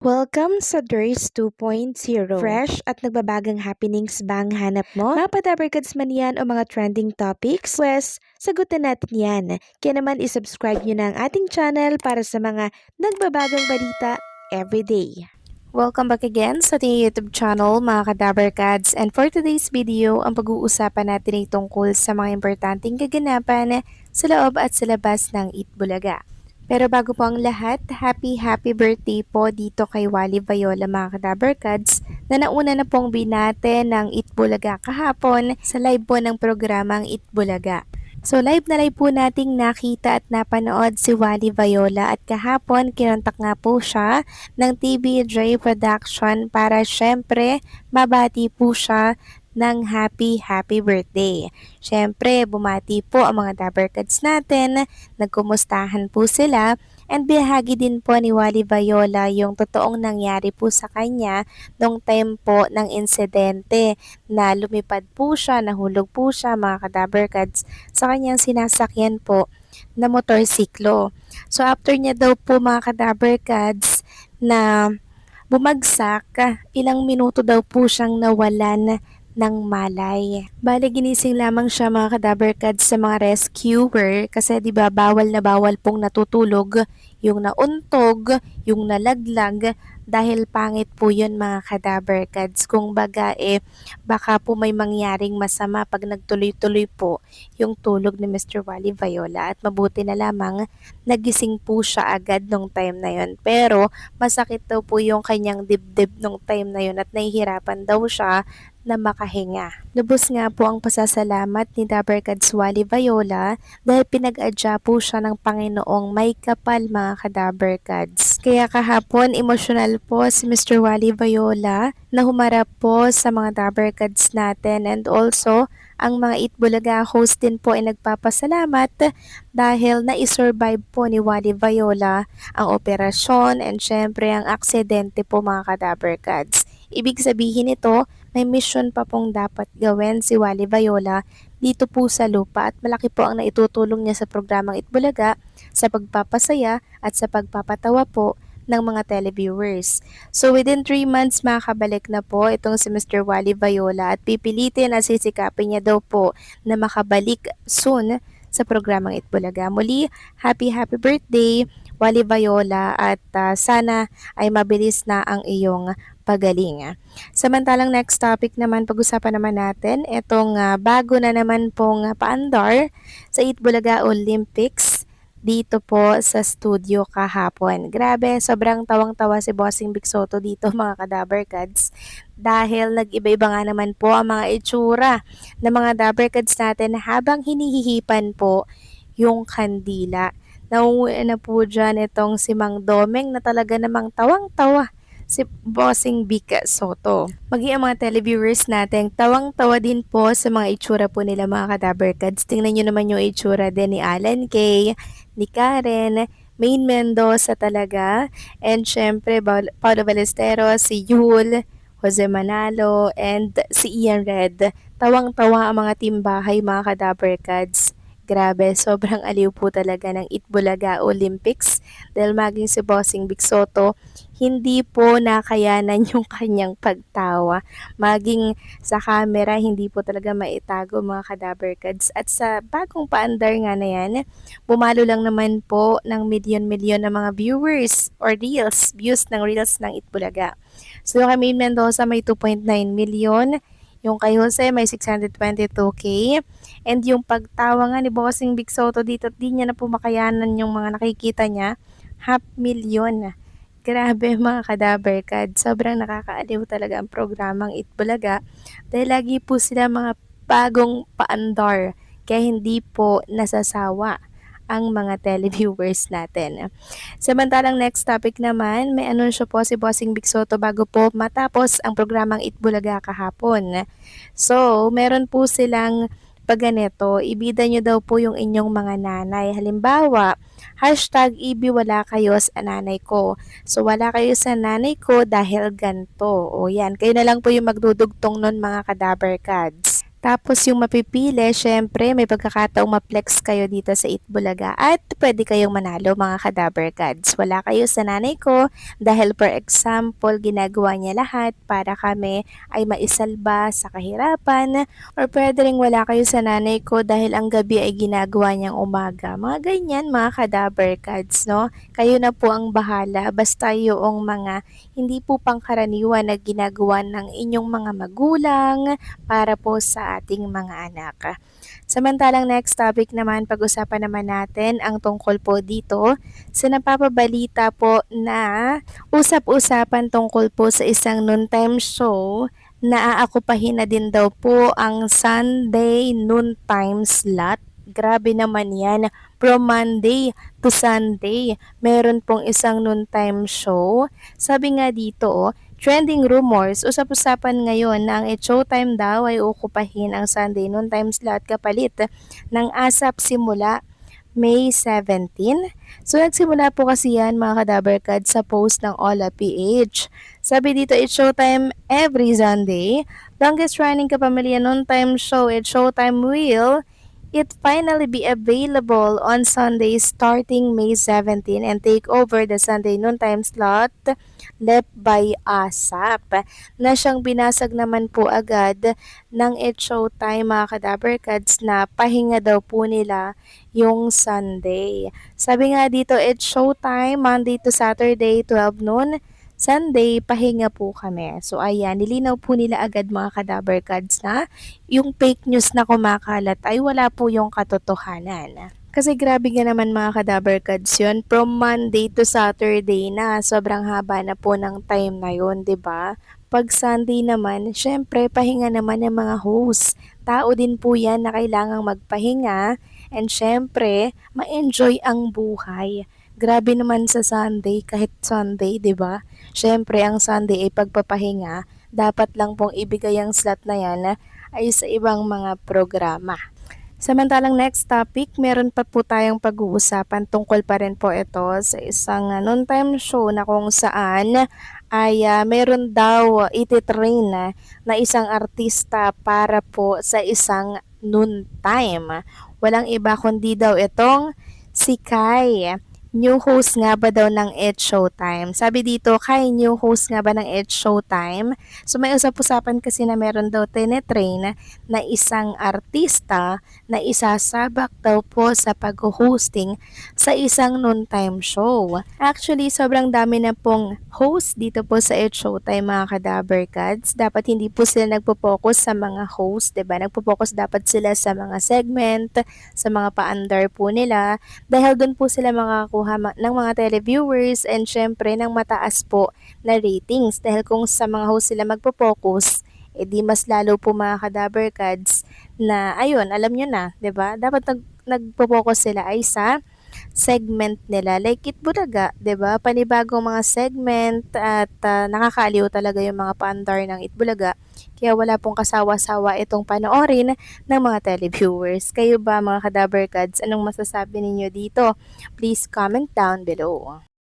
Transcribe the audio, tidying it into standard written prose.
Welcome sa Durs 2.0. Fresh at nagbabagang happenings ba ang hanap mo? Mga padabarkads man yan o mga trending topics? Pwes, sagutin natin yan. Kaya naman isubscribe nyo na ang ating channel para sa mga nagbabagang balita everyday. Welcome back again sa ating YouTube channel mga kadabarkads, and for today's video, ang pag-uusapan natin ay tungkol sa mga importanteng kaganapan sa loob at sa labas ng Itbulaga. Pero bago po ang lahat, happy birthday po dito kay Wally Viola mga kadabarkads na nauna na pong binate ng Itbulaga kahapon sa live po ng programang Itbulaga. So live na live po nating nakita at napanood si Wally Viola at kahapon kinontak nga po siya ng TVJ Production para syempre mabati po siya ng happy birthday. Syempre, bumati po ang mga Dabarkads natin, nagkumustahan po sila, and bihagi din po ni Wally Viola yung totoong nangyari po sa kanya nung time po ng insidente na lumipad po siya, nahulog po siya mga Kadabarkads sa kanyang sinasakyan po na motorsiklo. So after niya daw po mga Kadabarkads na bumagsak, ilang minuto daw po siyang nawalan ng malay. Bale, ginising lamang siya mga kadabarkads sa mga rescuer kasi 'di ba bawal na bawal pong natutulog yung nauntog, yung nalaglag dahil pangit po yun mga kadabarkads. Kung baga baka po may mangyaring masama pag nagtuloy-tuloy po yung tulog ni Mr. Wally Viola at mabuti na lamang nagising po siya agad nung time na yun. Pero masakit daw po yung kanyang dibdib nung time na yun at nahihirapan daw siya na makahinga. Lubos nga po ang pasasalamat ni Dabarkads Wally Viola dahil pinag-adya po siya ng Panginoong may kapal mga kadabarkads. Kaya kahapon emosyonal po si Mr. Wally Viola na humarap po sa mga Dabarkads natin, and also ang mga Itbulaga host din po ay nagpapasalamat dahil na-survive po ni Wally Viola ang operasyon and syempre ang aksidente po mga kadabarkads. Ibig sabihin nito, may mission pa pong dapat gawin si Wally Viola dito po sa lupa at malaki po ang naitutulong niya sa programang Itbulaga sa pagpapasaya at sa pagpapatawa po ng mga televiewers. So within 3 months makakabalik na po itong si Mr. Wally Viola at pipilitin at sisikapin niya daw po na makabalik soon sa programang Itbulaga. Muli, happy birthday Wally Viola at sana ay mabilis na ang iyong pagaling. Samantalang next topic naman, pag-usapan naman natin itong bago na naman pong paandar sa Itbulaga Olympics dito po sa studio kahapon. Grabe, sobrang tawang-tawa si Bossing Vic Soto dito mga kadabarkads dahil nag-iba-iba nga naman po ang mga itsura ng mga dabarkads natin habang hinihihipan po yung kandila. Nauuwi na po dyan itong si Mang Domeng na talaga namang tawang-tawa si Bossing Vic Soto. Maging ang mga televiewers natin, tawang-tawa din po sa mga itsura po nila mga kadabarkads. Tingnan nyo naman yung itsura din ni Alan Kay, ni Karen, Maine Mendoza talaga, and syempre Paulo Ballesteros, si Yul, Jose Manalo, and si Ian Red. Tawang-tawa ang mga timbahay mga kadabarkads. Grabe, sobrang aliw po talaga ng Itbulaga Olympics dahil maging si Bossing Vic Soto, hindi po nakayanan yung kanyang pagtawa. Maging sa camera, hindi po talaga maitago mga kadabarkads. At sa bagong paandar nga na yan, bumalo lang naman po ng milyon-milyon na mga viewers or views ng reels ng Itbulaga. So kay Maine Mendoza may 2.9 million, yung kay Jose may 622k, and yung pagtawa nga ni Bossing Vic Soto dito, di niya na po makayanan yung mga nakikita niya, 500,000. Grabe mga kadabarkad, sobrang nakakaaliw talaga ang programang Itbulaga dahil lagi po sila mga bagong paandar kaya hindi po nasasawa ang mga televiewers natin. Samantalang next topic naman, may anunsyo po si Bossing Vic Soto bago po matapos ang programang Itbulaga kahapon. So, meron po silang pag ganito, ibida nyo daw po yung inyong mga nanay. Halimbawa, #ibi wala kayo sa nanay ko. So, wala kayo sa nanay ko dahil ganto. O yan, kayo na lang po yung magdudugtong nun mga kadabarkads. Tapos yung mapipili, syempre may pagkakataong ma-flex kayo dito sa Itbulaga at pwede kayong manalo mga Kadaber Gods. Wala kayo sa nanay ko dahil for example, ginagawa niya lahat para kami ay maisalba sa kahirapan, or pwede rin wala kayo sa nanay ko dahil ang gabi ay ginagawa niyang umaga. Mga ganyan mga Kadaber Gods, no? Kayo na po ang bahala basta yung mga hindi po pangkaraniwan na ginagawa ng inyong mga magulang para po sa ating mga anak. Samantalang next topic naman, pag-usapan naman natin ang tungkol po dito sa napapabalita po na usap-usapan tungkol po sa isang noontime show na aakupahin na din daw po ang Sunday noontime slot. Grabe naman yan. From Monday to Sunday, meron pong isang noontime show. Sabi nga dito, trending rumors, usap-usapan ngayon na ang It's Showtime daw ay ukupahin ang Sunday noontime slot kapalit ng ASAP simula May 17. So nagsimula po kasi yan mga Kadaberkad sa post ng Ola PH. Sabi dito, It's Showtime every Sunday. Longest running kapamilya noontime show, It's Showtime will it finally be available on Sunday starting May 17 and take over the Sunday noontime slot left by ASAP na siyang binasag naman po agad ng It's Showtime mga Kadaberkads na pahinga daw po nila yung Sunday. Sabi nga dito, It's Showtime Monday to Saturday 12 noon, Sunday, pahinga po kami. So ayan, nilinaw po nila agad mga Kadaberkads na yung fake news na kumakalat ay wala po yung katotohanan. Kasi grabe nga naman mga Kadaberkads yun, from Monday to Saturday na, sobrang haba na po ng time na yun, 'di ba? Pag Sunday naman, syempre pahinga naman ng mga host. Tao din po yan na kailangang magpahinga and syempre ma-enjoy ang buhay. Grabe naman sa Sunday, kahit Sunday, 'di ba? Syempre ang Sunday ay pagpapahinga, dapat lang pong ibigay ang slot na yan ay sa ibang mga programa. Samantalang next topic, meron pa po tayong pag-uusapan tungkol pa rin po ito sa isang noontime show na kung saan ay meron daw ititrain na isang artista para po sa isang noontime. Walang iba kundi daw itong si Kai. New host nga ba daw ng It's Showtime? Sabi dito, Kai, new host nga ba ng It's Showtime? So may usap-usapan kasi na meron daw tinetrain na isang artista na isasabak daw po sa pag-hosting sa isang noontime show. Actually, sobrang dami na pong host dito po sa It's Showtime mga Kadaberkads. Dapat hindi po sila nagpo-focus sa mga host, diba? Nagpo-focus dapat sila sa mga segment, sa mga pa-under po nila, dahil doon po sila makakuha ng mga televiewers and syempre ng mataas po na ratings. Dahil kung sa mga host sila magpo-focus, edi mas lalo po mga Kadaberkads na ayun, alam nyo na, 'di ba? Dapat nagpo-focus sila ay sa segment nila. Like Itbulaga, 'di ba? Panibagong mga segment at nakakaaliw talaga yung mga paandar ng Itbulaga. Kaya wala pong kasawa-sawa itong panoorin ng mga televiewers. Kayo ba mga Kadaberkads, anong masasabi ninyo dito? Please comment down below.